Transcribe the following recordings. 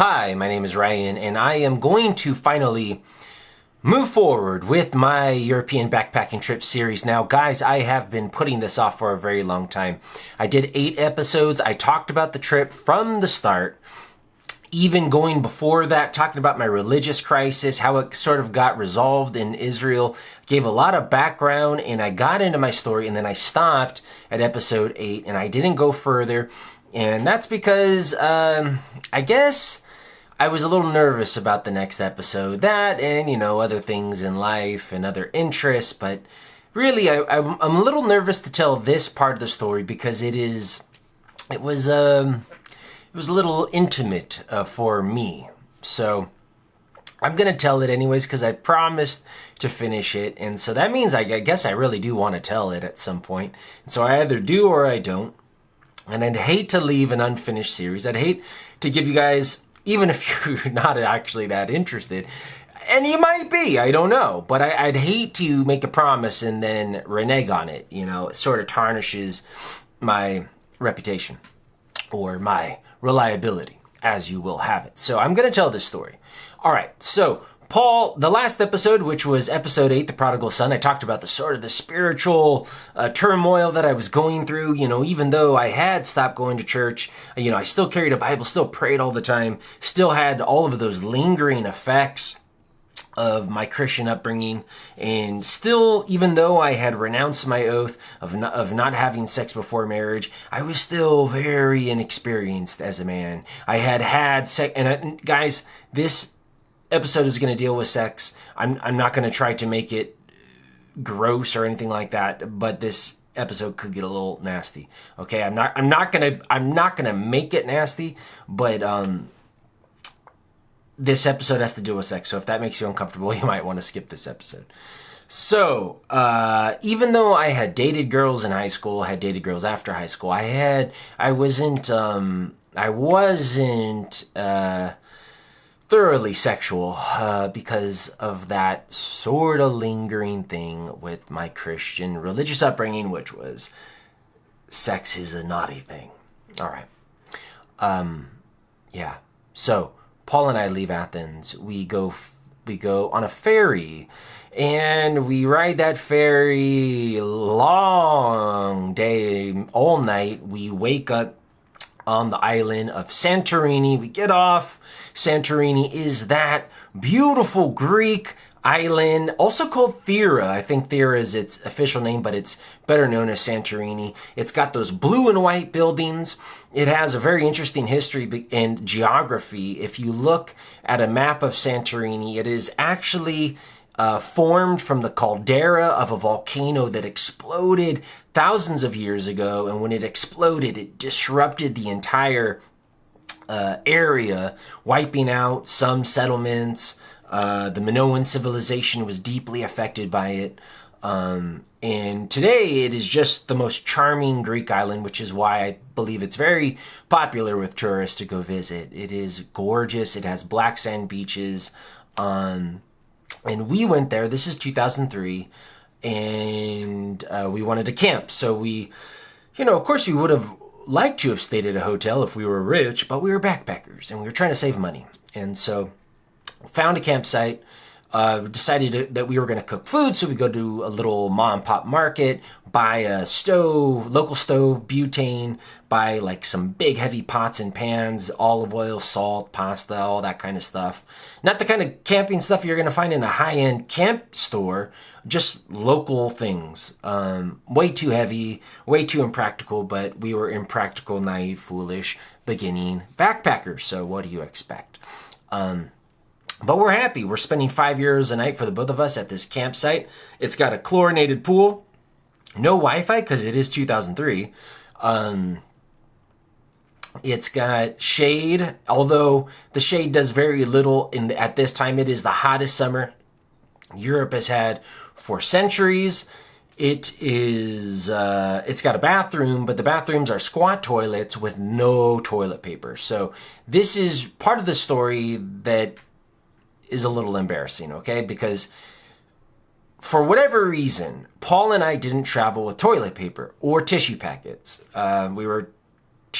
Hi, my name is Ryan, and I am going to finally move forward with my European backpacking trip series. Now, guys, I have been putting this off for a very long time. I did 8 episodes. I talked about the trip from the start, even going before that, talking about my religious crisis, how it sort of got resolved in Israel, gave a lot of background, and I got into my story, and then I stopped at episode 8, and I didn't go further. And that's because, I guess I was a little nervous about the next episode. That and, other things in life and other interests. But really, I'm a little nervous to tell this part of the story because it was a little intimate for me. So I'm going to tell it anyways because I promised to finish it. And so that means I guess I really do want to tell it at some point. And so I either do or I don't. And I'd hate to leave an unfinished series. I'd hate to give you guys, even if you're not actually that interested, and you might be, I don't know, but I'd hate to make a promise and then renege on it. It sort of tarnishes my reputation or my reliability, as you will have it. So I'm going to tell this story. All right, so Paul, the last episode, which was episode 8, The Prodigal Son, I talked about the spiritual turmoil that I was going through. Even though I had stopped going to church, I still carried a Bible, still prayed all the time, still had all of those lingering effects of my Christian upbringing. And still, even though I had renounced my oath of not having sex before marriage, I was still very inexperienced as a man. I had sex, and guys, this episode is going to deal with sex. I'm not going to try to make it gross or anything like that, but this episode could get a little nasty. Okay, I'm not going to make it nasty, but this episode has to deal with sex. So if that makes you uncomfortable, you might want to skip this episode. So, even though I had dated girls in high school, had dated girls after high school, I wasn't thoroughly sexual because of that sort of lingering thing with my Christian religious upbringing, which was sex is a naughty thing. All right. Yeah. So Paul and I leave Athens. We go on a ferry, and we ride that ferry long day, all night. We wake up on the island of Santorini. We get off. Santorini is that beautiful Greek island, also called Thera. I think Thera is its official name, but it's better known as Santorini. It's got those blue and white buildings. It has a very interesting history and geography. If you look at a map of Santorini, it is actually formed from the caldera of a volcano that exploded thousands of years ago. And when it exploded, it disrupted the entire area, wiping out some settlements. The Minoan civilization was deeply affected by it. And today it is just the most charming Greek island, which is why I believe it's very popular with tourists to go visit. It is gorgeous. It has black sand beaches. And we went there. This is 2003. And we wanted to camp. So we, of course we would have liked to have stayed at a hotel if we were rich, but we were backpackers and we were trying to save money. And so found a campsite, decided that we were going to cook food. So we go to a little mom and pop market, buy a stove, local stove, butane, buy like some big heavy pots and pans, olive oil, salt, pasta, all that kind of stuff. Not the kind of camping stuff you're going to find in a high-end camp store, just local things. Way too heavy, way too impractical, but we were impractical, naive, foolish, beginning backpackers. So what do you expect? But we're happy. We're spending €5 a night for the both of us at this campsite. It's got a chlorinated pool, no Wi-Fi because it is 2003. It's got shade, although the shade does very little at this time. It is the hottest summer Europe has had for centuries. It's got a bathroom, but the bathrooms are squat toilets with no toilet paper. So this is part of the story that is a little embarrassing, okay? Because for whatever reason, Paul and I didn't travel with toilet paper or tissue packets. We were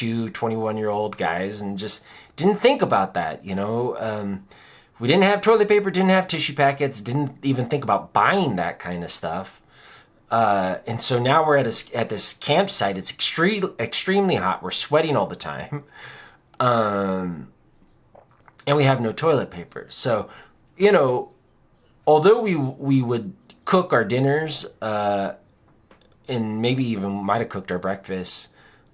22, 21-year-old guys and just didn't think about that, We didn't have toilet paper, didn't have tissue packets, didn't even think about buying that kind of stuff. And so now we're at this campsite. It's extremely hot. We're sweating all the time. And we have no toilet paper. So, although we would cook our dinners, and maybe even might have cooked our breakfast,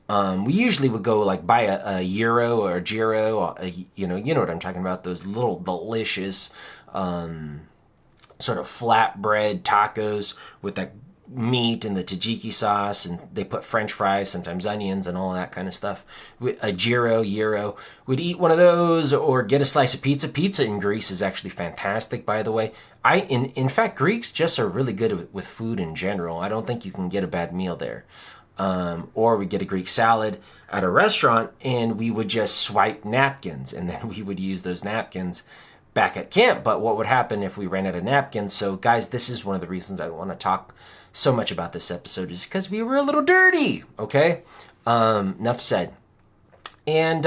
we usually would go like buy a gyro or a gyro, you know what I'm talking about, those little delicious sort of flatbread tacos with that meat and the tzatziki sauce, and they put French fries, sometimes onions, and all that kind of stuff. A gyro, we'd eat one of those or get a slice of pizza. Pizza in Greece is actually fantastic, by the way. In fact, Greeks just are really good with food in general. I don't think you can get a bad meal there. Or we get a Greek salad at a restaurant, and we would just swipe napkins, and then we would use those napkins back at camp. But what would happen if we ran out of napkins? So guys, this is one of the reasons I want to talk so much about this episode, is because we were a little dirty. Okay, enough said. And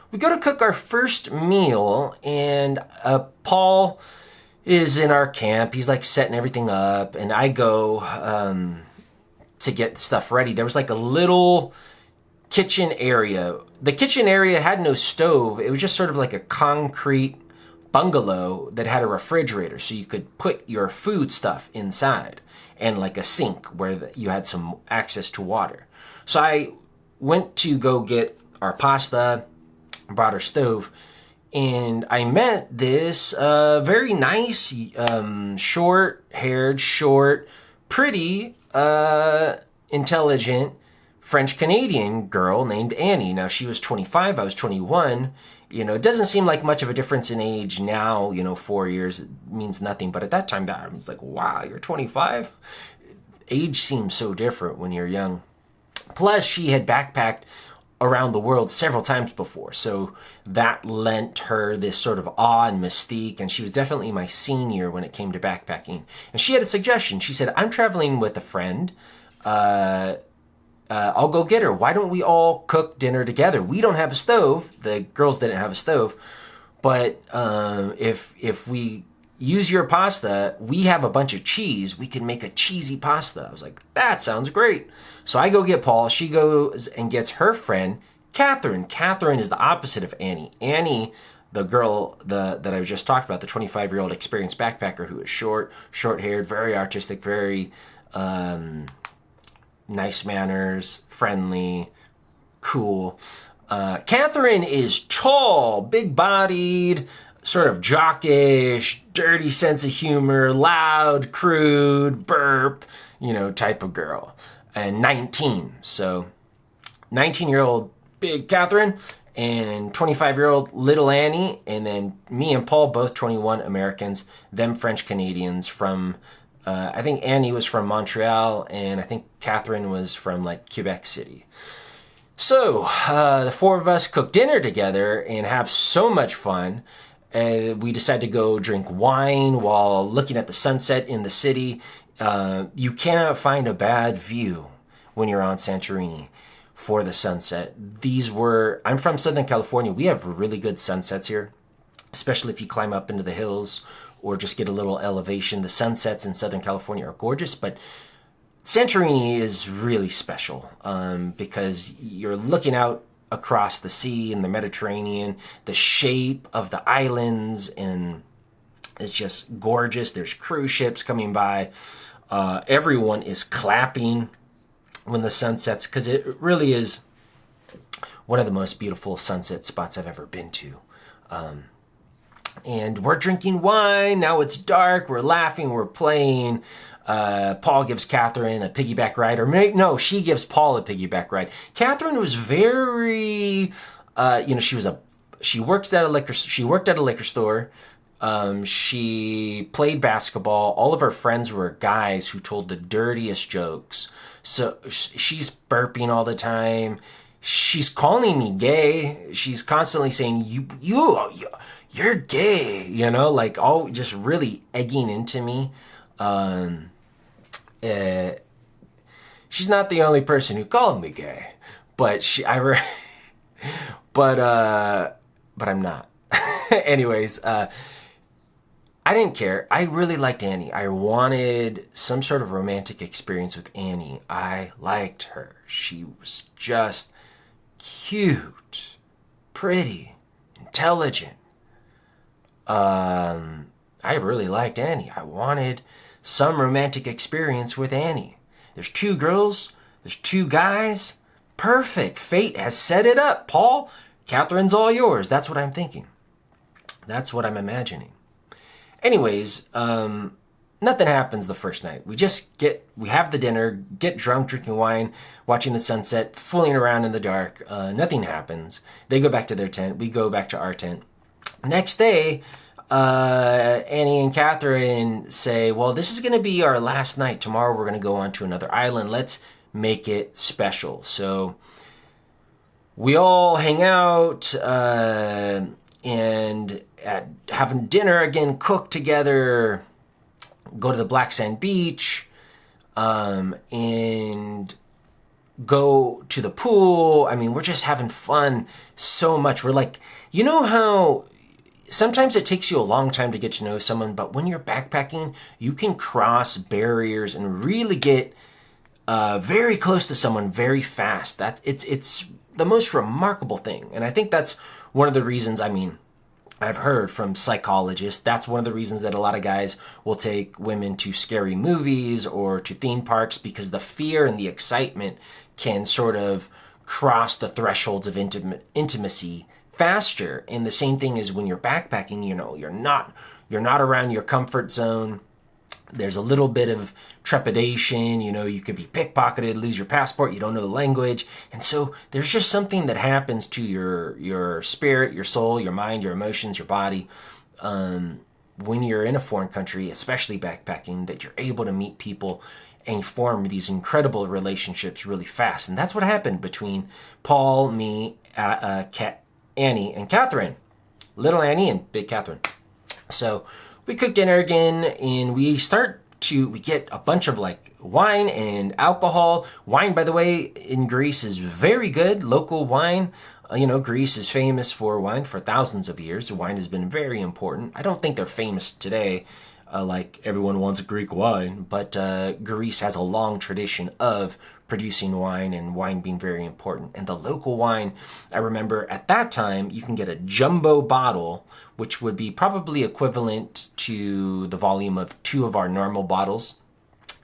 we go to cook our first meal, and Paul is in our camp. He's like setting everything up, and I go to get stuff ready. There was like a little kitchen area. The kitchen area had no stove. It was just sort of like a concrete bungalow that had a refrigerator, so you could put your food stuff inside, and like a sink where you had some access to water. So I went to go get our pasta, brought our stove, and I met this very nice, short-haired, pretty, intelligent French-Canadian girl named Annie. Now, she was 25, I was 21. It doesn't seem like much of a difference in age now, 4 years it means nothing. But at that time, that was like, wow, you're 25? Age seems so different when you're young. Plus, she had backpacked around the world several times before. So that lent her this sort of awe and mystique. And she was definitely my senior when it came to backpacking. And she had a suggestion. She said, I'm traveling with a friend. I'll go get her. Why don't we all cook dinner together? We don't have a stove. The girls didn't have a stove. But if we use your pasta, we have a bunch of cheese. We can make a cheesy pasta. I was like, that sounds great. So I go get Paul. She goes and gets her friend, Catherine. Catherine is the opposite of Annie. Annie, the girl that I just talked about, the 25-year-old experienced backpacker who is short-haired, very artistic, very nice manners, friendly, cool. Catherine is tall, big-bodied, sort of jockish, dirty sense of humor, loud, crude, burp, type of girl. And 19. So 19-year-old big Catherine and 25-year-old little Annie. And then me and Paul, both 21 Americans, them French Canadians from, I think Annie was from Montreal, and I think Catherine was from like Quebec City. So the four of us cook dinner together and have so much fun. We decided to go drink wine while looking at the sunset in the city. You cannot find a bad view when you're on Santorini for the sunset. I'm from Southern California. We have really good sunsets here, especially if you climb up into the hills or just get a little elevation. The sunsets in Southern California are gorgeous, but Santorini is really special because you're looking out across the sea and the Mediterranean, the shape of the islands, and it's just gorgeous. There's cruise ships coming by. Everyone is clapping when the sun sets, because it really is one of the most beautiful sunset spots I've ever been to. And we're drinking wine. Now it's dark. We're laughing. We're playing. Paul gives Catherine a piggyback ride, or no, she gives Paul a piggyback ride. Catherine was very, she worked at a liquor store. She played basketball. All of her friends were guys who told the dirtiest jokes. So she's burping all the time. She's calling me gay. She's constantly saying, you're gay, like all just really egging into me. She's not the only person who called me gay, but but I'm not. Anyways, I didn't care. I really liked Annie. I wanted some sort of romantic experience with Annie. I liked her. She was just cute, pretty, intelligent. I really liked Annie. I wanted some romantic experience with Annie. There's 2 girls. There's 2 guys. Perfect. Fate has set it up. Paul, Catherine's all yours. That's what I'm thinking. That's what I'm imagining. Anyways, nothing happens the first night. We have the dinner, get drunk, drinking wine, watching the sunset, fooling around in the dark. Nothing happens. They go back to their tent. We go back to our tent. Next day, Annie and Catherine say, well, this is going to be our last night. Tomorrow we're going to go on to another island. Let's make it special. So we all hang out and having dinner again, cook together, go to the black sand beach, and go to the pool. I mean, we're just having fun so much. We're like, you know how sometimes it takes you a long time to get to know someone, but when you're backpacking, you can cross barriers and really get very close to someone very fast. It's the most remarkable thing. And I think that's one of the reasons, I've heard from psychologists, that's one of the reasons that a lot of guys will take women to scary movies or to theme parks, because the fear and the excitement can sort of cross the thresholds of intimacy faster. And the same thing is when you're backpacking, you're not around your comfort zone. There's a little bit of trepidation, you could be pickpocketed, lose your passport, you don't know the language. And so there's just something that happens to your spirit, your soul, your mind, your emotions, your body, when you're in a foreign country, especially backpacking, that you're able to meet people and form these incredible relationships really fast. And that's what happened between Paul, me, Annie, and Catherine. Little Annie and Big Catherine. So we cook dinner again, and we get a bunch of wine and alcohol. Wine, by the way, in Greece is very good. Local wine. Greece is famous for wine for thousands of years. Wine has been very important. I don't think they're famous today, like everyone wants Greek wine, but Greece has a long tradition of producing wine and wine being very important. And the local wine, I remember at that time, you can get a jumbo bottle, which would be probably equivalent to the volume of 2 of our normal bottles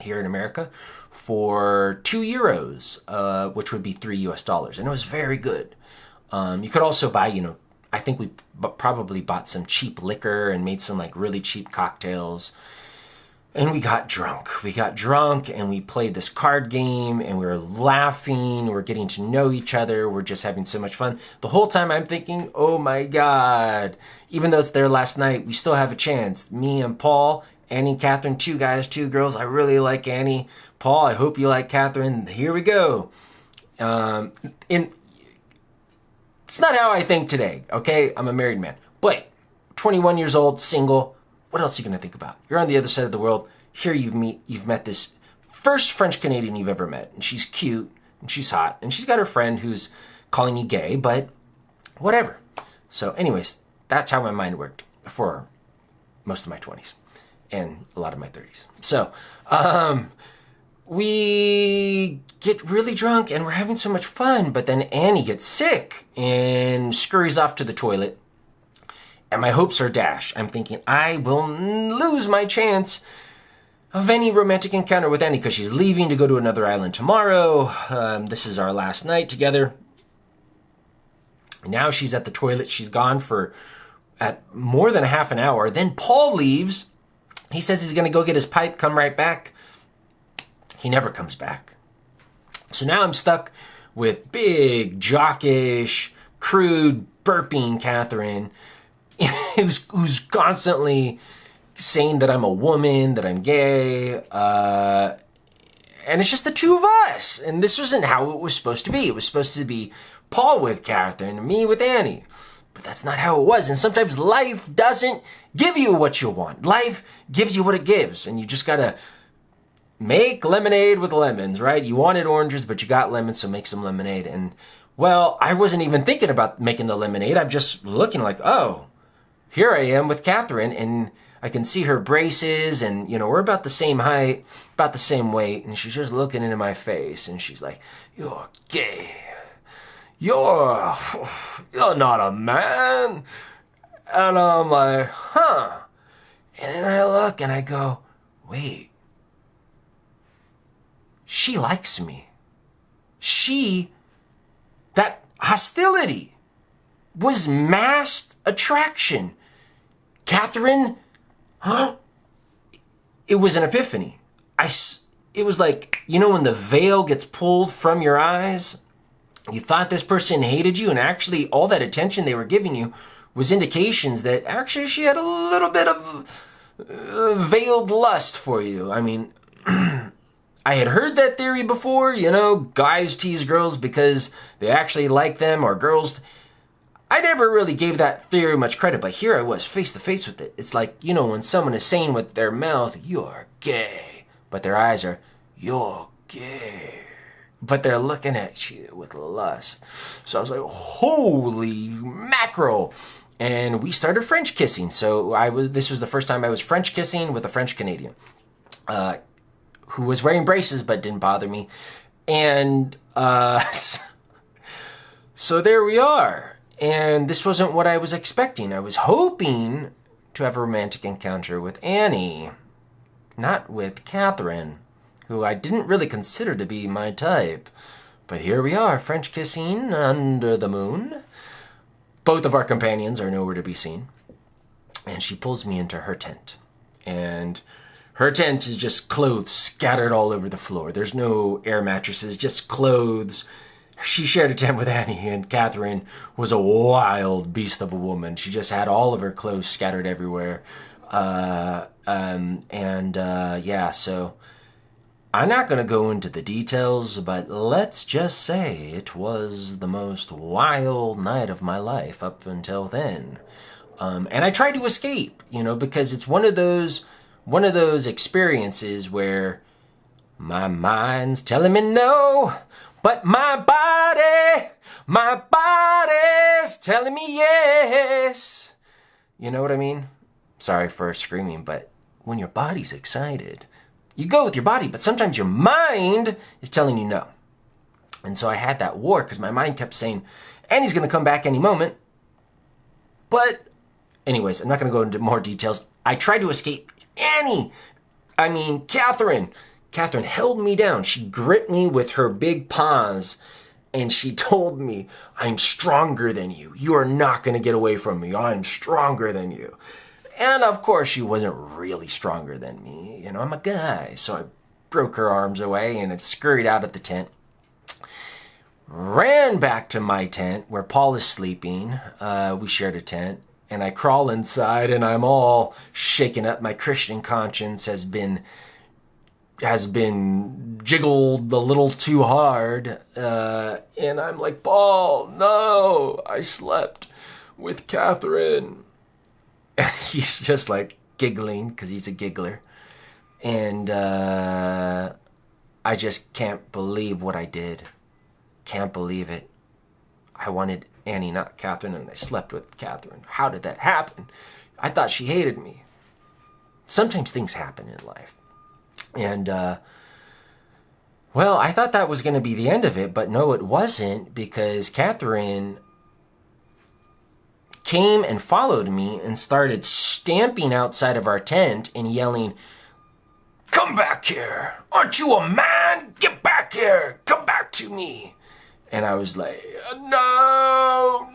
here in America, for €2, which would be $3. And it was very good. You could also buy, I think we probably bought some cheap liquor and made some really cheap cocktails. And we got drunk. And we played this card game, and we were laughing. We're getting to know each other. We're just having so much fun. The whole time I'm thinking, oh my God, even though it's their last night, we still have a chance. Me and Paul, Annie, Catherine, 2 guys, 2 girls. I really like Annie. Paul, I hope you like Catherine. Here we go. It's not how I think today, okay? I'm a married man. But 21 years old, single. What else are you going to think about? You're on the other side of the world. Here you've met this first French Canadian you've ever met. And she's cute, and she's hot, and she's got her friend who's calling you gay, but whatever. So anyways, that's how my mind worked for most of my 20s and a lot of my 30s. So we get really drunk, and we're having so much fun, but then Annie gets sick and scurries off to the toilet. And my hopes are dashed. I'm thinking I will lose my chance of any romantic encounter with Annie because she's leaving to go to another island tomorrow. This is our last night together. Now she's at the toilet. She's gone for more than a half an hour. Then Paul leaves. He says he's going to go get his pipe, come right back. He never comes back. So now I'm stuck with big, jockish, crude, burping Catherine, who's constantly saying that I'm a woman, that I'm gay, and it's just the 2 of us. And this wasn't how it was supposed to be. It was supposed to be Paul with Catherine and me with Annie. But that's not how it was. And sometimes life doesn't give you what you want. Life gives you what it gives. And you just gotta make lemonade with lemons, right? You wanted oranges, but you got lemons, so make some lemonade. And Well, I wasn't even thinking about making the lemonade. I'm just looking like, oh, here I am with Catherine, and I can see her braces, and, we're about the same height, about the same weight, and she's just looking into my face, and she's like, you're gay. You're not a man. And I'm like, huh. And then I look and I go, wait. She likes me. That hostility was masked attraction. Catherine, it was an epiphany. It was like, when the veil gets pulled from your eyes, you thought this person hated you, and actually all that attention they were giving you was indications that actually she had a little bit of veiled lust for you. I mean, I had heard that theory before, guys tease girls because they actually like them, or girls. I never really gave that theory much credit, but here I was face to face with it. It's like, when someone is saying with their mouth, you're gay, but their eyes are, you're gay. But they're looking at you with lust. So I was like, holy mackerel. And we started French kissing. So this was the first time I was French kissing with a French Canadian, who was wearing braces but didn't bother me. And so there we are. And this wasn't what I was expecting. I was hoping to have a romantic encounter with Annie, not with Catherine, who I didn't really consider to be my type. But here we are, French kissing under the moon. Both of our companions are nowhere to be seen. And she pulls me into her tent. And her tent is just clothes scattered all over the floor. There's no air mattresses, just clothes. She shared a tent with Annie, and Catherine was a wild beast of a woman. She just had all of her clothes scattered everywhere. So I'm not going to go into the details, but let's just say it was the most wild night of my life up until then. And I tried to escape, because it's one of those experiences where my mind's telling me no, but my body's telling me yes. You know what I mean? Sorry for screaming, but when your body's excited, you go with your body, but sometimes your mind is telling you no. And so I had that war because my mind kept saying, Annie's going to come back any moment. But anyways, I'm not going to go into more details. I tried to escape Catherine. Catherine held me down. She gripped me with her big paws, and she told me, I'm stronger than you. You are not going to get away from me. I'm stronger than you. And of course, she wasn't really stronger than me. I'm a guy. So I broke her arms away and I scurried out of the tent. Ran back to my tent where Paul is sleeping. We shared a tent. And I crawl inside and I'm all shaken up. My Christian conscience has been jiggled a little too hard. And I'm like, Paul, no, I slept with Catherine. And he's just like giggling because he's a giggler. And I just can't believe what I did. Can't believe it. I wanted Annie, not Catherine, and I slept with Catherine. How did that happen? I thought she hated me. Sometimes things happen in life. And, I thought that was going to be the end of it, but no, it wasn't, because Catherine came and followed me and started stamping outside of our tent and yelling, come back here. Aren't you a man? Get back here. Come back to me. And I was like, no.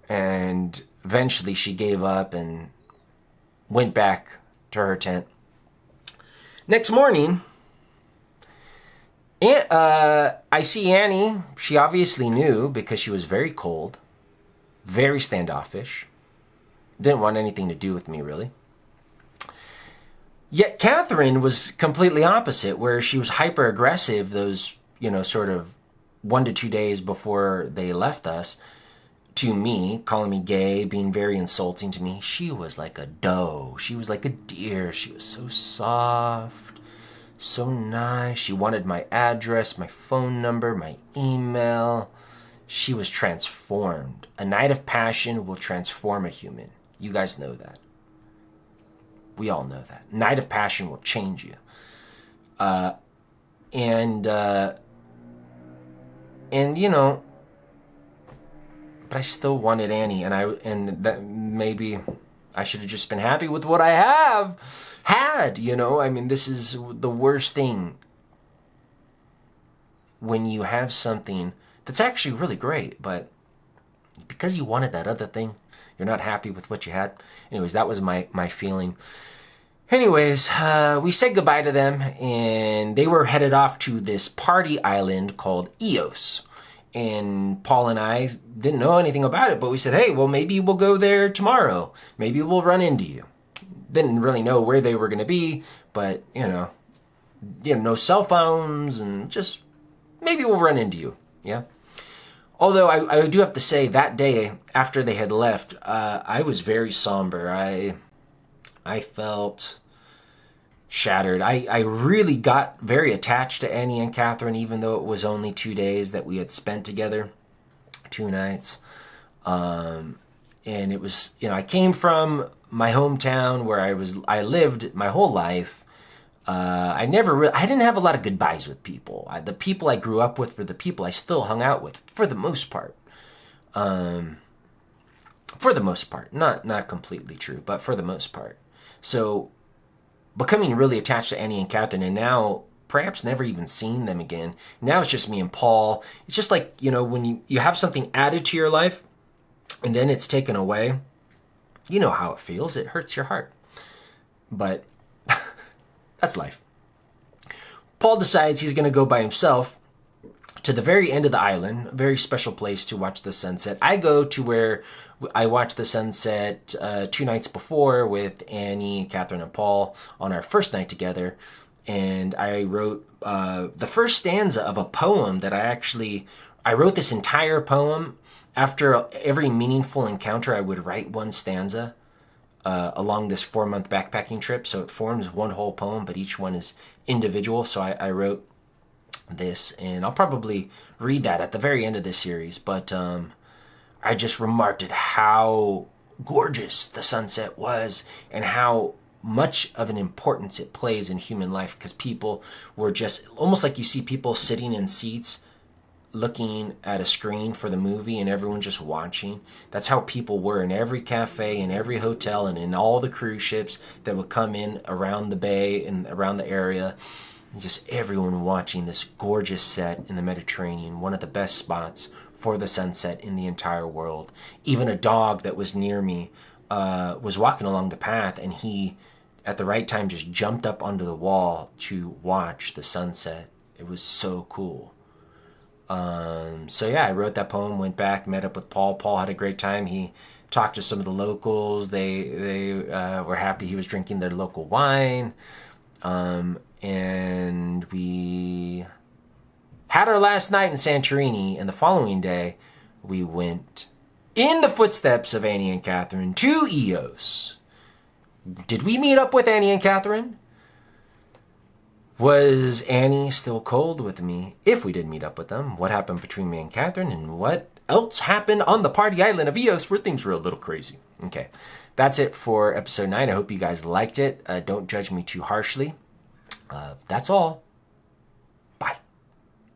And eventually she gave up and went back to her tent. Next morning, I see Annie. She obviously knew because she was very cold, very standoffish. Didn't want anything to do with me, really. Yet Catherine was completely opposite, where she was hyper aggressive those, sort of 1 to 2 days before they left us, to me, calling me gay, being very insulting to me. She was like a doe. She was like a deer. She was so soft, So nice. She wanted my address, my phone number, my email. She was transformed. A night of passion will transform a human. You guys know that. We all know that. Night of passion will change you. And you know, but I still wanted Annie, and that maybe I should have just been happy with what I had, you know. I mean, this is the worst thing, when you have something that's actually really great, but because you wanted that other thing, you're not happy with what you had. Anyways, that was my feeling. Anyways, we said goodbye to them, and they were headed off to this party island called Eos. And Paul and I didn't know anything about it, but we said, hey, well, maybe we'll go there tomorrow. Maybe we'll run into you. Didn't really know where they were going to be, but, you know, no cell phones, and just maybe we'll run into you. Yeah. Although I do have to say, that day after they had left, I was very somber. I felt shattered. I really got very attached to Annie and Catherine, even though it was only 2 days that we had spent together, 2 nights. And it was, you know, I came from my hometown where I lived my whole life. I didn't have a lot of goodbyes with people. The people I grew up with were the people I still hung out with for the most part. For the most part, not completely true, but for the most part. So becoming really attached to Annie and Catherine, and now perhaps never even seeing them again. Now it's just me and Paul. It's just like, you know, when you have something added to your life and then it's taken away, you know how it feels. It hurts your heart. But that's life. Paul decides he's going to go by himself to the very end of the island, a very special place to watch the sunset. I go to where I watched the sunset 2 nights before with Annie, Catherine, and Paul on our first night together. And I wrote the first stanza of a poem that I wrote this entire poem. After every meaningful encounter, I would write one stanza along this 4-month backpacking trip. So it forms one whole poem, but each one is individual. So I wrote this, and I'll probably read that at the very end of this series. But I just remarked at how gorgeous the sunset was and how much of an importance it plays in human life, because people were just almost like you see people sitting in seats looking at a screen for the movie and everyone just watching. That's how people were in every cafe, in every hotel, and in all the cruise ships that would come in around the bay and around the area. And just everyone watching this gorgeous set in the Mediterranean, one of the best spots for the sunset in the entire world. Even a dog that was near me was walking along the path, and he, at the right time, just jumped up onto the wall to watch the sunset. It was so cool. So yeah, I wrote that poem, went back, met up with Paul. Paul had a great time. He talked to some of the locals. They were happy he was drinking their local wine. And we had our last night in Santorini, and the following day we went in the footsteps of Annie and Catherine to Eos. Did we meet up with Annie and Catherine? Was Annie still cold with me if we did meet up with them? What happened between me and Catherine, and what else happened on the party island of Eos where things were a little crazy? Okay, that's it for episode 9. I hope you guys liked it. Don't judge me too harshly. That's all.